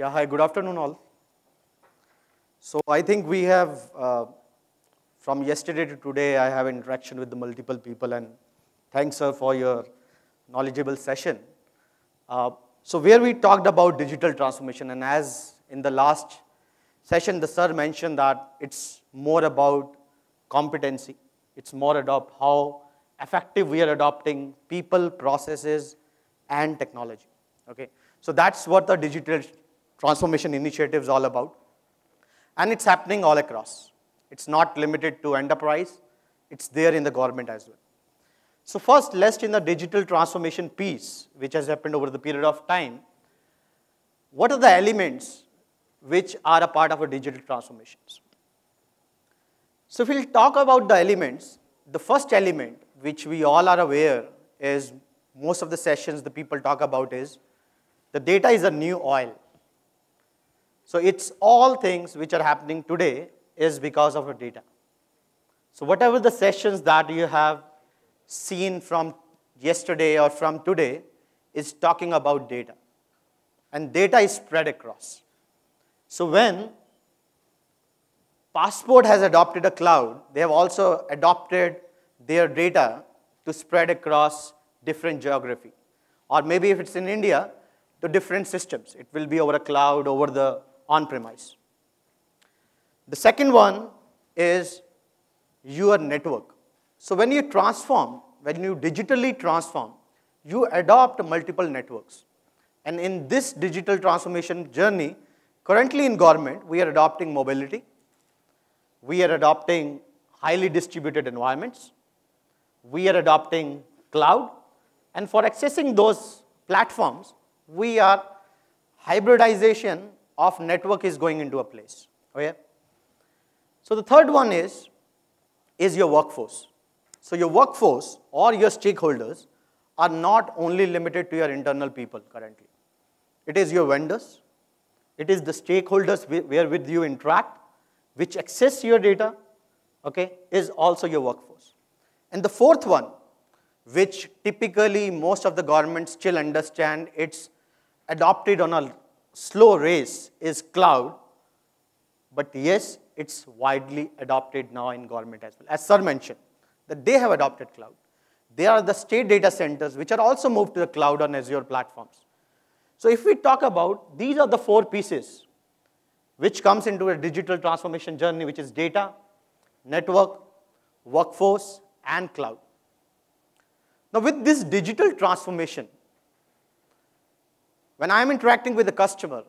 Yeah, hi, good afternoon all. So I think we have, from yesterday to today, I have interaction with the multiple people, and thanks, sir, for your knowledgeable session. So where we talked about digital transformation, and as in the last session, the sir mentioned that it's more about competency. It's more about how effective we are adopting people, processes, and technology. Okay, so that's what the digital transformation initiative is all about. And it's happening all across. It's not limited to enterprise. It's there in the government as well. So first, let's in the digital transformation piece, which has happened over the period of time, what are the elements which are a part of a digital transformations? So if we'll talk about the elements, the first element, which we all are aware is, most of the sessions the people talk about is, the data is a new oil. So it's all things which are happening today is because of our data. So whatever the sessions that you have seen from yesterday or from today is talking about data. And data is spread across. So when Passport has adopted a cloud, they have also adopted their data to spread across different geography. Or maybe if it's in India, to different systems. It will be over a cloud, over the on-premise. The second one is your network. So when you transform, when you digitally transform, you adopt multiple networks. And in this digital transformation journey, currently in government, we are adopting mobility. We are adopting highly distributed environments. We are adopting cloud. And for accessing those platforms, we are hybridization of network is going into a place. Okay? So the third one is your workforce. So your workforce or your stakeholders are not only limited to your internal people currently. It is your vendors. It is the stakeholders where with you interact, which access your data, okay, is also your workforce. And the fourth one, which typically most of the governments still understand, it's adopted on a slow race, is cloud. But yes, it's widely adopted now in government as well. As sir mentioned, that they have adopted cloud. They are the state data centers which are also moved to the cloud on Azure platforms. So if we talk about, these are the four pieces which comes into a digital transformation journey, which is data, network, workforce, and cloud. Now with this digital transformation, when I'm interacting with the customer,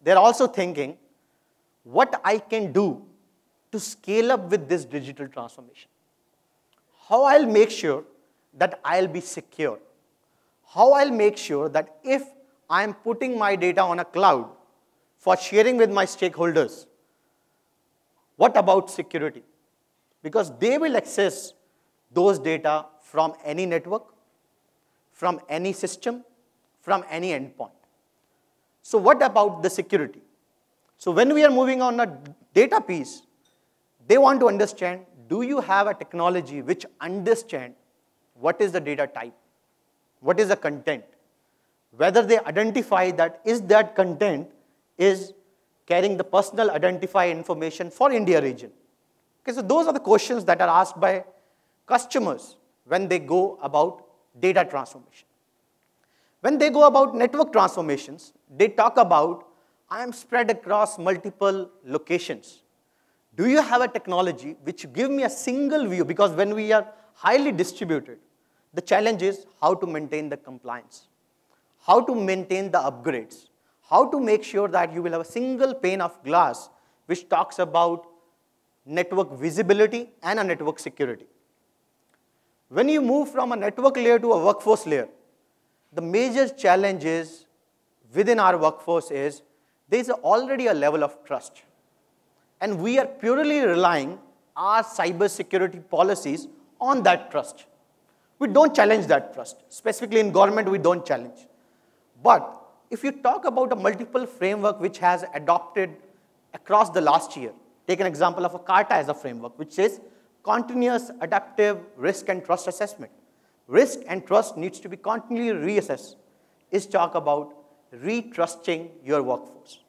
they're also thinking, what I can do to scale up with this digital transformation. How I'll make sure that I'll be secure. How I'll make sure that if I'm putting my data on a cloud for sharing with my stakeholders, what about security? Because they will access those data from any network, from any system, from any endpoint. So what about the security? So when we are moving on a data piece, they want to understand, do you have a technology which understands what is the data type? What is the content? Whether they identify that is that content is carrying the personal identifier information for India region. Okay, so those are the questions that are asked by customers when they go about data transformation. When they go about network transformations, they talk about, I am spread across multiple locations. Do you have a technology which give me a single view? Because when we are highly distributed, the challenge is how to maintain the compliance, how to maintain the upgrades, how to make sure that you will have a single pane of glass which talks about network visibility and a network security. When you move from a network layer to a workforce layer, the major challenge is within our workforce is there is already a level of trust. And we are purely relying our cybersecurity policies on that trust. We don't challenge that trust. Specifically in government, we don't challenge. But if you talk about a multiple framework which has adopted across the last year, take an example of a CARTA as a framework, which says continuous adaptive risk and trust assessment. Risk and trust needs to be continually reassessed. Is talk about retrusting your workforce.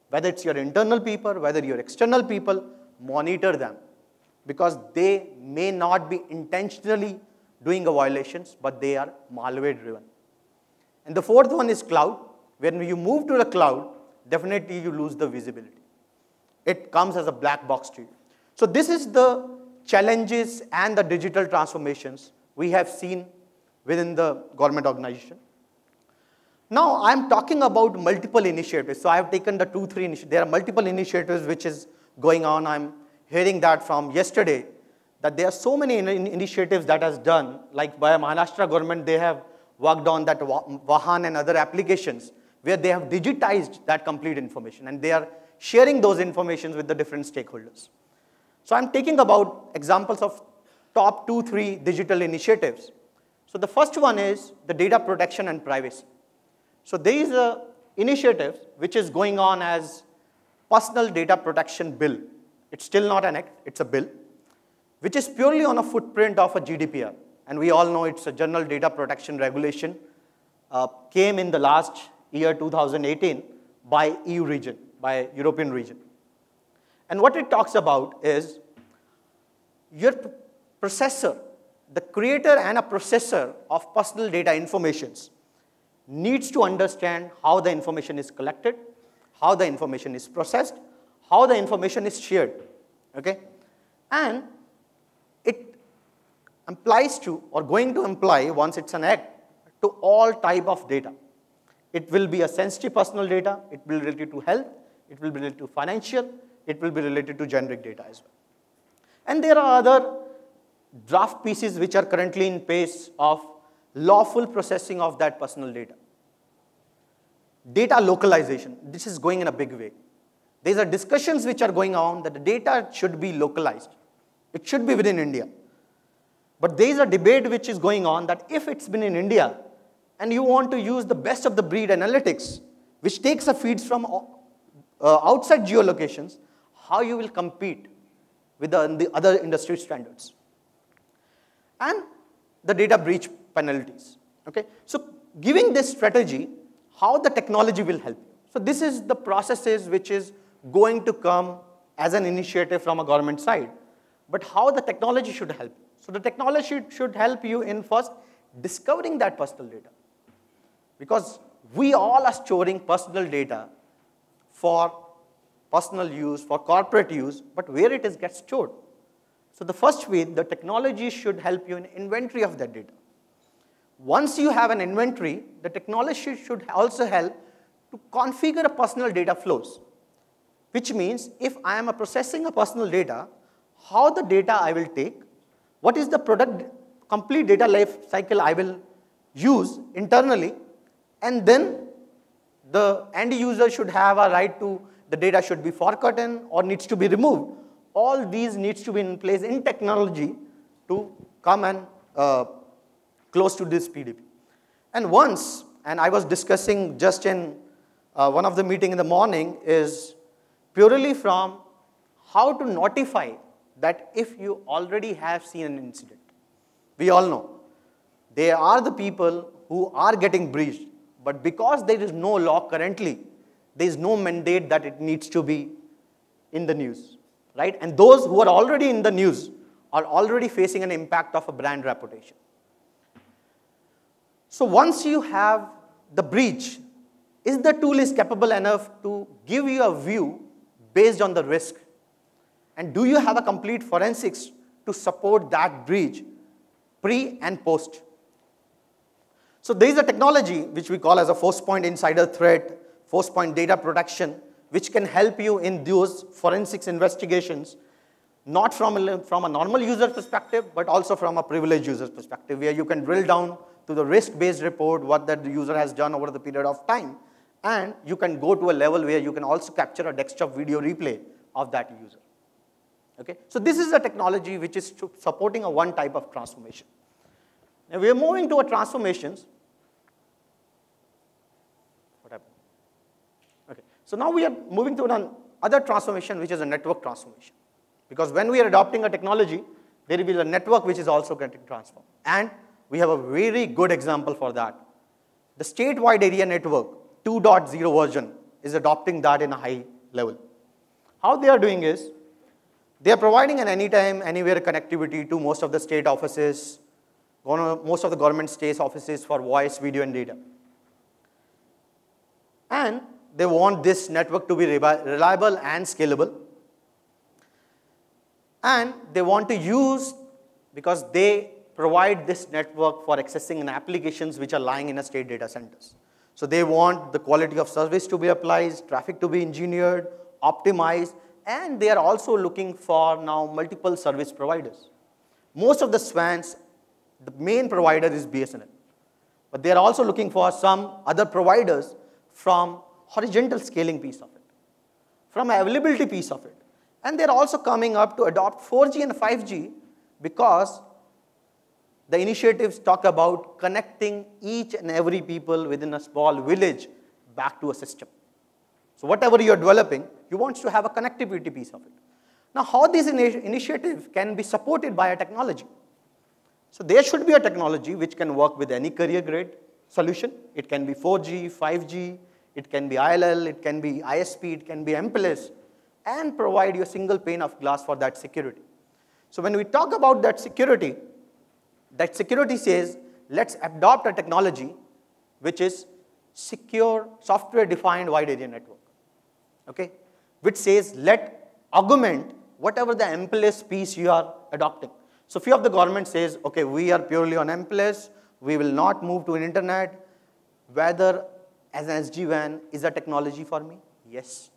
Whether it's your internal people, whether your external people, monitor them, because they may not be intentionally doing a violations, but they are malware driven. And the fourth one is cloud. When you move to the cloud, definitely you lose the visibility. It comes as a black box to you. So this is the challenges and the digital transformations we have seen within the government organization. Now I'm talking about multiple initiatives. So I have taken the 2-3 initiatives. There are multiple initiatives which is going on. I'm hearing that from yesterday, that there are so many initiatives that has done, like by Maharashtra government, they have worked on that Vahan and other applications where they have digitized that complete information and they are sharing those informations with the different stakeholders. So I'm taking about examples of top 2-3 digital initiatives. So the first one is the data protection and privacy. So there is an initiative which is going on as Personal Data Protection Bill. It's still not an act, it's a bill, which is purely on a footprint of a GDPR. And we all know it's a General Data Protection Regulation, came in the last year 2018 by EU region, by European region. And what it talks about is your processor, the creator and a processor of personal data informations needs to understand how the information is collected, how the information is processed, how the information is shared, okay? And it implies to, or going to imply, once it's an act, to all type of data. It will be a sensitive personal data, it will be related to health, it will be related to financial, it will be related to generic data as well. And there are other draft pieces which are currently in place of lawful processing of that personal data. Data localization, this is going in a big way. These are discussions which are going on that the data should be localized. It should be within India. But there is a debate which is going on that if it's been in India and you want to use the best of the breed analytics, which takes the feeds from outside geolocations, how you will compete with the other industry standards. And the data breach penalties, okay? So giving this strategy, how the technology will help you. So this is the processes which is going to come as an initiative from a government side, but how the technology should help you. So the technology should help you in first discovering that personal data, because we all are storing personal data for personal use, for corporate use, but where it is gets stored. So the first way, the technology should help you in inventory of that data. Once you have an inventory, the technology should also help to configure a personal data flows, which means if I am processing a personal data, how the data I will take, what is the product complete data life cycle I will use internally, and then the end user should have a right to, the data should be forgotten or needs to be removed. All these needs to be in place in technology to come and close to this PDP. And once, and I was discussing just in one of the meeting in the morning, is purely from how to notify that if you already have seen an incident. We all know there are the people who are getting breached, but because there is no law currently, there is no mandate that it needs to be in the news, right? And those who are already in the news are already facing an impact of a brand reputation. So once you have the breach, is the tool is capable enough to give you a view based on the risk? And do you have a complete forensics to support that breach pre and post? So there is a technology which we call as a Forcepoint insider threat, Forcepoint data protection, which can help you in those forensics investigations, not from a normal user perspective, but also from a privileged user perspective, where you can drill down to the risk-based report, what that user has done over the period of time, and you can go to a level where you can also capture a desktop video replay of that user. Okay? So this is a technology which is supporting a one type of transformation. Now we are moving to a transformations. What happened? Okay. So now we are moving to another transformation, which is a network transformation. Because when we are adopting a technology, there will be a network which is also getting transformed. And we have a very good example for that. The statewide area network, 2.0 version is adopting that in a high level. How they are doing is, they are providing an anytime, anywhere connectivity to most of the state offices, most of the government state offices for voice, video, and data. And they want this network to be reliable and scalable. And they want to use, because they provide this network for accessing applications which are lying in a state data centers. So they want the quality of service to be applied, traffic to be engineered, optimized, and they are also looking for now multiple service providers. Most of the SWANs, the main provider is BSNL. But they are also looking for some other providers from horizontal scaling piece of it, from availability piece of it. And they're also coming up to adopt 4G and 5G because the initiatives talk about connecting each and every people within a small village back to a system. So whatever you're developing, you want to have a connectivity piece of it. Now, how this initiative can be supported by a technology? So there should be a technology which can work with any carrier grade solution. It can be 4G, 5G, it can be ILL, it can be ISP, it can be MPLS, and provide you a single pane of glass for that security. So when we talk about that security says, let's adopt a technology which is secure software-defined wide area network, okay? Which says, let augment whatever the MPLS piece you are adopting. So few of the government says, okay, we are purely on MPLS, we will not move to an internet, whether as an SD-WAN is a technology for me? Yes.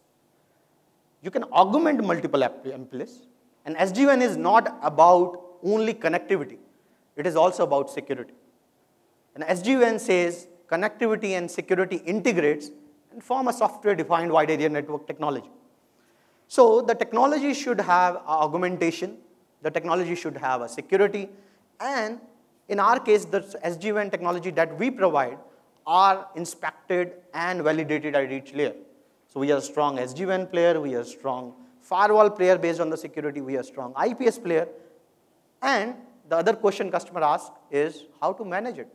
You can augment multiple MPLS, and SD-WAN is not about only connectivity. It is also about security. And SD-WAN says connectivity and security integrates and form a software-defined wide area network technology. So the technology should have augmentation, the technology should have a security, and in our case, the SD-WAN technology that we provide are inspected and validated at each layer. So we are a strong SD-WAN player, we are a strong firewall player based on the security, we are a strong IPS player, and the other question customer asks is how to manage it.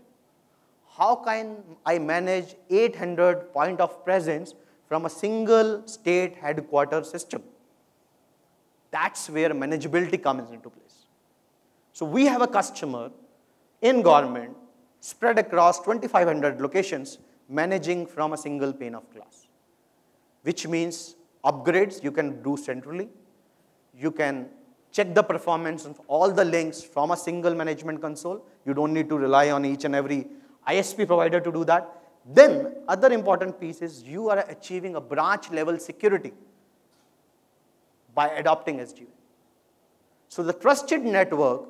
How can I manage 800 point of presence from a single state headquarter system? That's where manageability comes into place. So we have a customer in government spread across 2,500 locations managing from a single pane of glass, which means upgrades you can do centrally. You can check the performance of all the links from a single management console. You don't need to rely on each and every ISP provider to do that. Then, other important piece is you are achieving a branch level security by adopting SD-WAN. So the trusted network,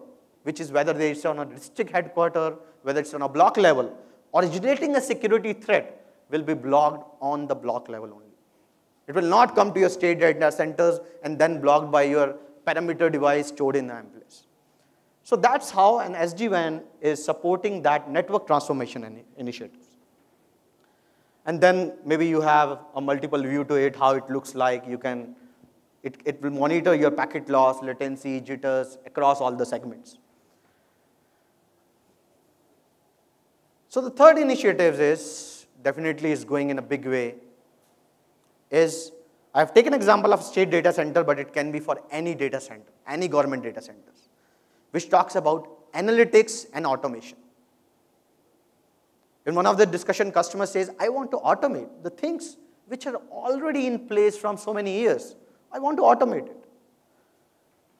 which is whether it's on a district headquarter, whether it's on a block level, originating a security threat will be blocked on the block level only. It will not come to your state data centers and then blocked by your parameter device stored in the MPLS. So that's how an SD-WAN is supporting that network transformation initiatives. And then maybe you have a multiple view to it, how it looks like. You can, it will monitor your packet loss, latency, jitters across all the segments. So the third initiative is, definitely is going in a big way, is I've taken an example of state data center, but it can be for any data center, any government data centers, which talks about analytics and automation. In one of the discussion, customer says, I want to automate the things which are already in place from so many years. I want to automate it.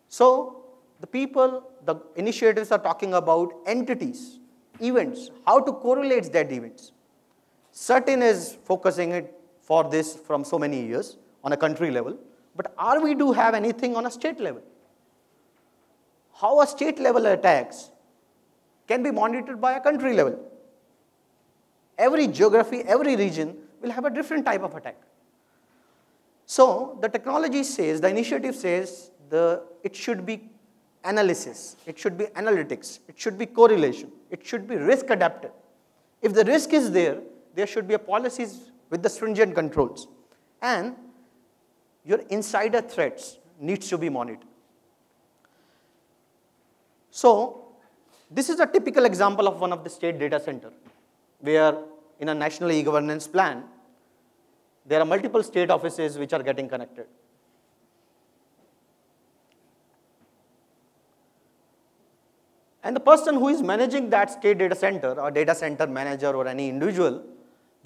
So the people, the initiatives are talking about entities, events, how to correlate that events. Certain is focusing it for this from so many years on a country level, but are we do have anything on a state level? How a state level attacks can be monitored by a country level. Every geography, every region will have a different type of attack. So the technology says, the initiative says, it should be analysis, it should be analytics, it should be correlation, it should be risk adaptive. If the risk is there, there should be a policies with the stringent controls. And your insider threats needs to be monitored. So this is a typical example of one of the state data center, where in a national e-governance plan, There are multiple state offices which are getting connected. And the person who is managing that state data center or data center manager or any individual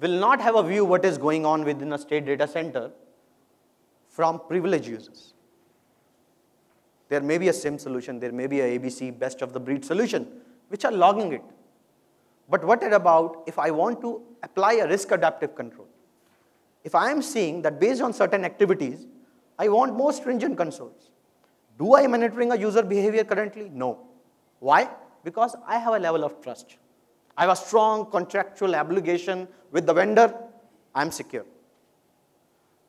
will not have a view what is going on within a state data center from privileged users. There may be a SIM solution, there may be a ABC best of the breed solution which are logging it. But what about if I want to apply a risk adaptive control? If I am seeing that based on certain activities, I want more stringent controls. Do I monitoring a user behavior currently? No. Why? Because I have a level of trust. I have a strong contractual obligation with the vendor, I'm secure.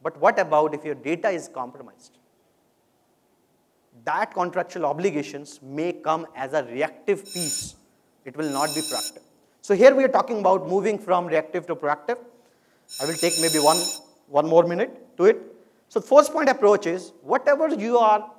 But what about if your data is compromised? That contractual obligations may come as a reactive piece. It will not be proactive. So here we are talking about moving from reactive to proactive. I will take maybe one more minute to it. So the Forcepoint approach is whatever you are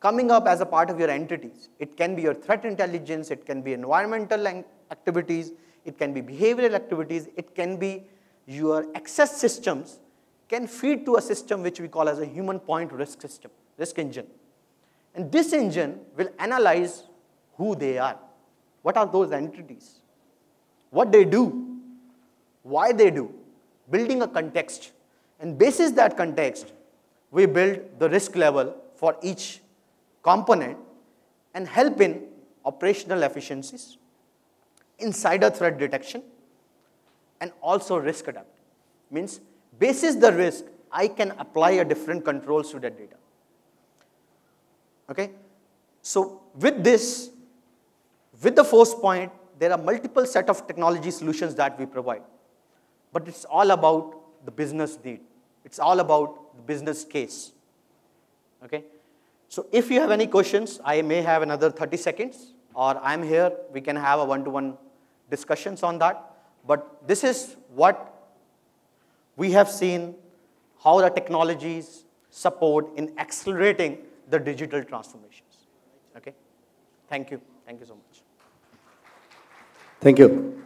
coming up as a part of your entities. It can be your threat intelligence, it can be environmental activities, it can be behavioral activities, it can be your access systems can feed to a system which we call as a human point risk system, risk engine. And this engine will analyze who they are. What are those entities? What they do? Why they do? Building a context. And basis that context, we build the risk level for each component and help in operational efficiencies, insider threat detection, and also risk adaptation. Means, basis the risk, I can apply a different controls to that data. Okay? So with this, with the Forcepoint, there are multiple set of technology solutions that we provide. But it's all about the business need. It's all about the business case. Okay? So if you have any questions, I may have another 30 seconds, or I'm here, we can have a one-to-one discussions on that. But this is what we have seen, how the technologies support in accelerating the digital transformations. Okay? Thank you. Thank you so much. Thank you.